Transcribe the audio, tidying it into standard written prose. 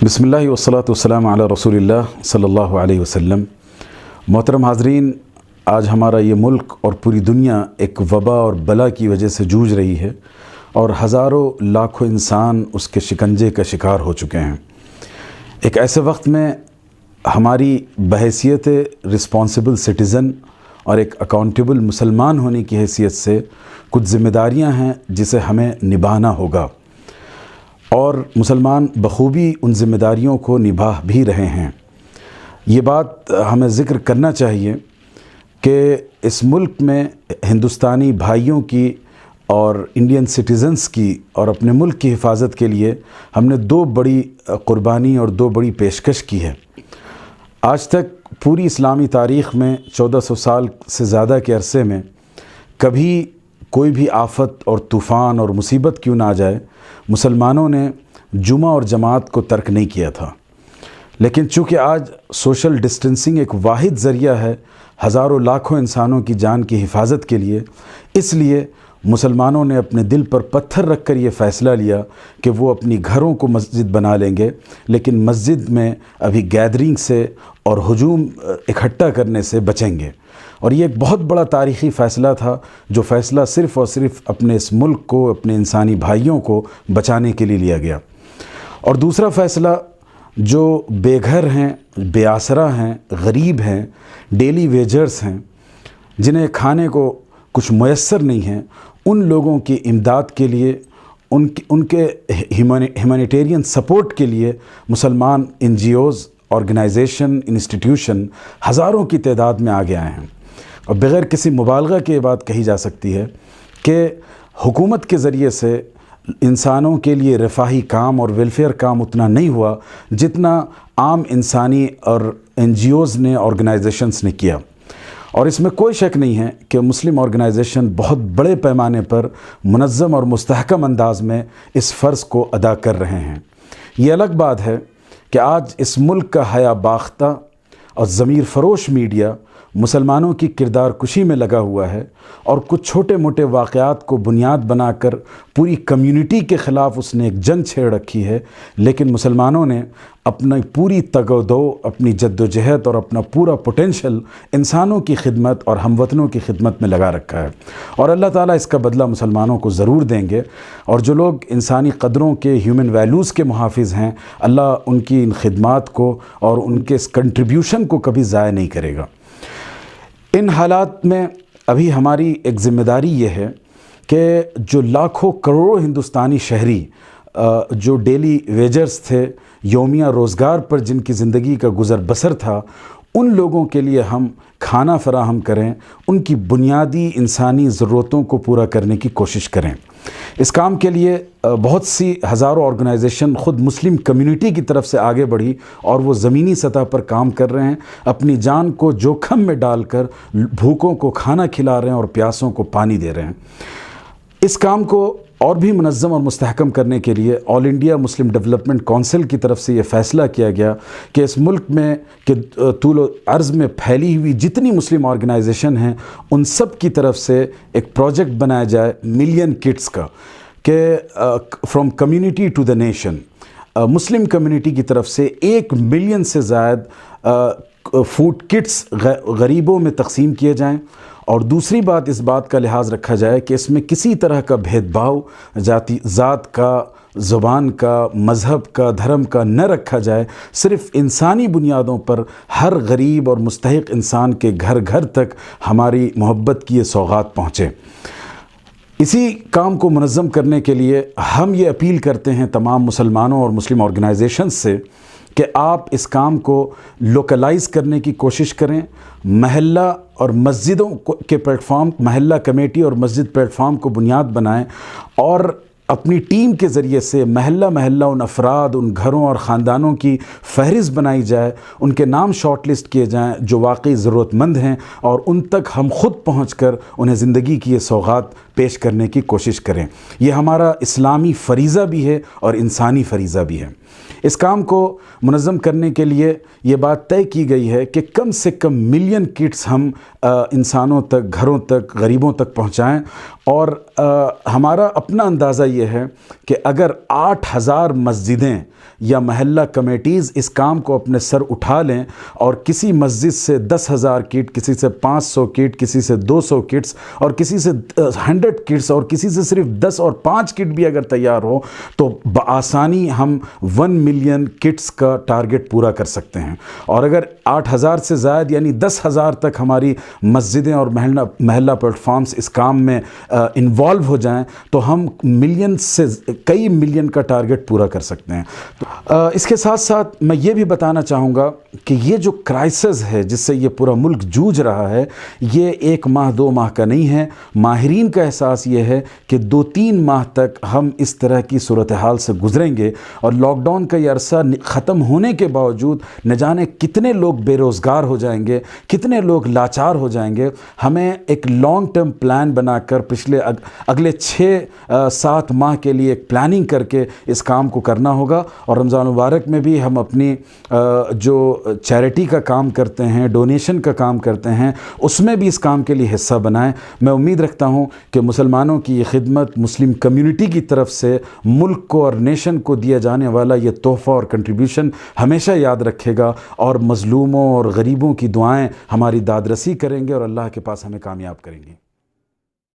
بسمल्लाह वस्सलातु वस्सलामु अला रसूलिल्लाह सल्लल्लाहु अलैहि वसल्लम। मोहतरम हाज़रीन, आज हमारा ये मुल्क और पूरी दुनिया एक वबा और बला की वजह से जूझ रही है और हज़ारों लाखों इंसान उसके शिकंजे का शिकार हो चुके हैं। एक ऐसे वक्त में हमारी बहैसियत रिस्पॉन्सिबल सिटीज़न और एक अकाउंटेबल मुसलमान होने की हैसियत से कुछ ज़िम्मेदारियां हैं जिसे हमें निभाना होगा, और मुसलमान बखूबी उन ज़िम्मेदारियों को निभा भी रहे हैं। ये बात हमें ज़िक्र करना चाहिए कि इस मुल्क में हिंदुस्तानी भाइयों की और इंडियन सिटीज़न्स की और अपने मुल्क की हिफाजत के लिए हमने दो बड़ी क़ुरबानी और दो बड़ी पेशकश की है। आज तक पूरी इस्लामी तारीख़ में 1400 साल से ज़्यादा के अरसे में कभी कोई भी आफत और तूफ़ान और मुसीबत क्यों ना आ जाए, मुसलमानों ने जुमा और जमात को तर्क नहीं किया था। लेकिन चूँकि आज सोशल डिस्टेंसिंग एक वाहिद ज़रिया है हज़ारों लाखों इंसानों की जान की हिफाजत के लिए, इसलिए मुसलमानों ने अपने दिल पर पत्थर रख कर ये फ़ैसला लिया कि वो अपनी घरों को मस्जिद बना लेंगे, लेकिन मस्जिद में अभी गैदरिंग से और हुजूम इकट्ठा करने से बचेंगे। और ये एक बहुत बड़ा तारीख़ी फ़ैसला था, जो फ़ैसला सिर्फ़ और सिर्फ अपने इस मुल्क को, अपने इंसानी भाइयों को बचाने के लिए लिया गया। और दूसरा फ़ैसला, जो बेघर हैं, बेआसरा हैं, गरीब हैं, डेली वेजर्स हैं, जिन्हें खाने को कुछ मुयस्सर नहीं है, उन लोगों की इमदाद के लिए, उनके ह्यूमैनिटेरियन सपोर्ट के लिए मुसलमान NGOs, ऑर्गेनाइजेशन, इंस्टीट्यूशन हज़ारों की तादाद में आगे आए हैं। और बग़ैर किसी मुबालगा के बात कही जा सकती है कि हुकूमत के ज़रिए से इंसानों के लिए रफ़ाही काम और वेलफेयर काम उतना नहीं हुआ जितना आम इंसानी और NGOs ने, ऑर्गेनाइजेशंस ने किया। और इसमें कोई शक नहीं है कि मुस्लिम ऑर्गेनाइजेशन बहुत बड़े पैमाने पर मुनज़्ज़म और मुस्तहकम अंदाज में इस फ़र्ज़ को अदा कर रहे हैं। ये अलग बात है कि आज इस मुल्क का हया बाख्ता और ज़मीर फ़रोश मीडिया मुसलमानों की किरदार कुशी में लगा हुआ है और कुछ छोटे मोटे वाक़यात को बुनियाद बनाकर पूरी कम्युनिटी के ख़िलाफ़ उसने एक जंग छेड़ रखी है। लेकिन मुसलमानों ने अपनी पूरी तगदो, अपनी जद्दोजहद और अपना पूरा पोटेंशल इंसानों की खिदमत और हमवतनों की खिदमत में लगा रखा है, और अल्लाह ताला इसका बदला मुसलमानों को ज़रूर देंगे। और जो लोग इंसानी क़दरों के, ह्यूमन वैल्यूज़ के मुहाफ़िज़ हैं, अल्लाह उनकी इन खिदमात को और उनके इस कंट्रीब्यूशन को कभी ज़ाया नहीं करेगा। इन हालात में अभी हमारी एक ज़िम्मेदारी ये है कि जो लाखों करोड़ों हिंदुस्तानी शहरी जो डेली वेजर्स थे, यौमिया रोज़गार पर जिनकी ज़िंदगी का गुज़र बसर था, उन लोगों के लिए हम खाना फ़राहम करें, उनकी बुनियादी इंसानी ज़रूरतों को पूरा करने की कोशिश करें। इस काम के लिए बहुत सी हज़ारों ऑर्गेनाइजेशन ख़ुद मुस्लिम कम्युनिटी की तरफ से आगे बढ़ी और वो ज़मीनी सतह पर काम कर रहे हैं, अपनी जान को जोखम में डालकर भूखों को खाना खिला रहे हैं और प्यासों को पानी दे रहे हैं। इस काम को और भी मुनज़्ज़म और मुस्तहकम करने के लिए all India Muslim development council की तरफ से ये फ़ैसला किया गया कि इस मुल्क में कि तूल अर्ज़ में फैली हुई जितनी मुस्लिम ऑर्गेनाइजेशन हैं, उन सब की तरफ से एक प्रोजेक्ट बनाया जाए मिलियन किट्स का, कि from community to the nation, Muslim community की तरफ से 1 मिलियन से ज़ायद फूड किट्स गरीबों में तकसीम किए जाएँ। और दूसरी बात, इस बात का लिहाज रखा जाए कि इसमें किसी तरह का भेदभाव ज़ात का, ज़ुबान का, मज़हब का, धर्म का न रखा जाए। सिर्फ़ इंसानी बुनियादों पर हर गरीब और मुस्तहिक इंसान के घर घर तक हमारी मोहब्बत की ये सौगात पहुँचे। इसी काम को मुनज़्ज़म करने के लिए हम ये अपील करते हैं तमाम मुसलमानों और मुस्लिम ऑर्गेनाइजेशंस से कि आप इस काम को लोकलाइज़ करने की कोशिश करें। महल्ला और मस्जिदों के प्लेटफॉर्म, महल्ला कमेटी और मस्जिद प्लेटफॉर्म को बुनियाद बनाएं और अपनी टीम के ज़रिए से महल्ला महल्ला उन अफराद, उन घरों और ख़ानदानों की फ़हरिस्त बनाई जाए, उनके नाम शॉर्ट लिस्ट किए जाएँ जो वाकई ज़रूरतमंद हैं, और उन तक हम ख़ुद पहुँचकर उन्हें ज़िंदगी की ये सौगात पेश करने की कोशिश करें। ये हमारा इस्लामी फ़रीज़ा भी है और इंसानी फ़रीज़ा भी है। اس کام کو منظم کرنے کے لیے یہ بات طے کی گئی ہے کہ کم سے کم ملین کٹس ہم انسانوں تک، گھروں تک، غریبوں تک پہنچائیں، اور ہمارا اپنا اندازہ یہ ہے کہ اگر 8,000 مسجدیں یا محلہ کمیٹیز اس کام کو اپنے سر اٹھا لیں اور کسی مسجد سے 10,000 کٹ، کسی سے 500 کٹ، کسی سے 200 کٹس اور کسی سے 100 کٹس اور کسی سے صرف 10 اور 5 کٹ بھی اگر تیار ہو تو بآسانی ہم 1 ملین کٹس کا ٹارگٹ پورا کر سکتے ہیں۔ اور اگر 8,000 سے زائد یعنی 10,000 تک ہماری مسجدیں اور محلہ پلیٹ فارمز اس کام میں انوالو ہو جائیں تو ہم ملین سے کئی ملین کا ٹارگٹ پورا کر سکتے ہیں۔ اس کے ساتھ ساتھ میں یہ بھی بتانا چاہوں گا کہ یہ جو کرائسس ہے جس سے یہ پورا ملک جوجھ رہا ہے، یہ 1 ماہ 2 ماہ کا نہیں ہے۔ ماہرین کا احساس یہ ہے کہ 2-3 ماہ تک ہم اس طرح کی صورتحال سے گزریں گے، اور لاک ڈاؤن کا یہ عرصہ ختم ہونے کے باوجود نہ جانے کتنے لوگ بے روزگار ہو جائیں گے، کتنے لوگ لاچار ہو جائیں گے۔ ہمیں ایک لانگ ٹرم پلان بنا کر اگلے 6-7 ماہ کے لیے ایک پلاننگ کر کے اس کام کو کرنا ہوگا، اور رمضان مبارک میں بھی ہم اپنی جو چیریٹی کا کام کرتے ہیں، ڈونیشن کا کام کرتے ہیں، اس میں بھی اس کام کے لیے حصہ بنائیں۔ میں امید رکھتا ہوں کہ مسلمانوں کی یہ خدمت، مسلم کمیونٹی کی طرف سے ملک کو اور نیشن کو دیا جانے والا یہ تحفہ اور کنٹریبیوشن ہمیشہ یاد رکھے گا، اور مظلوموں اور غریبوں کی دعائیں ہماری داد رسی کریں گے اور اللہ کے پاس ہمیں کامیاب کریں گے۔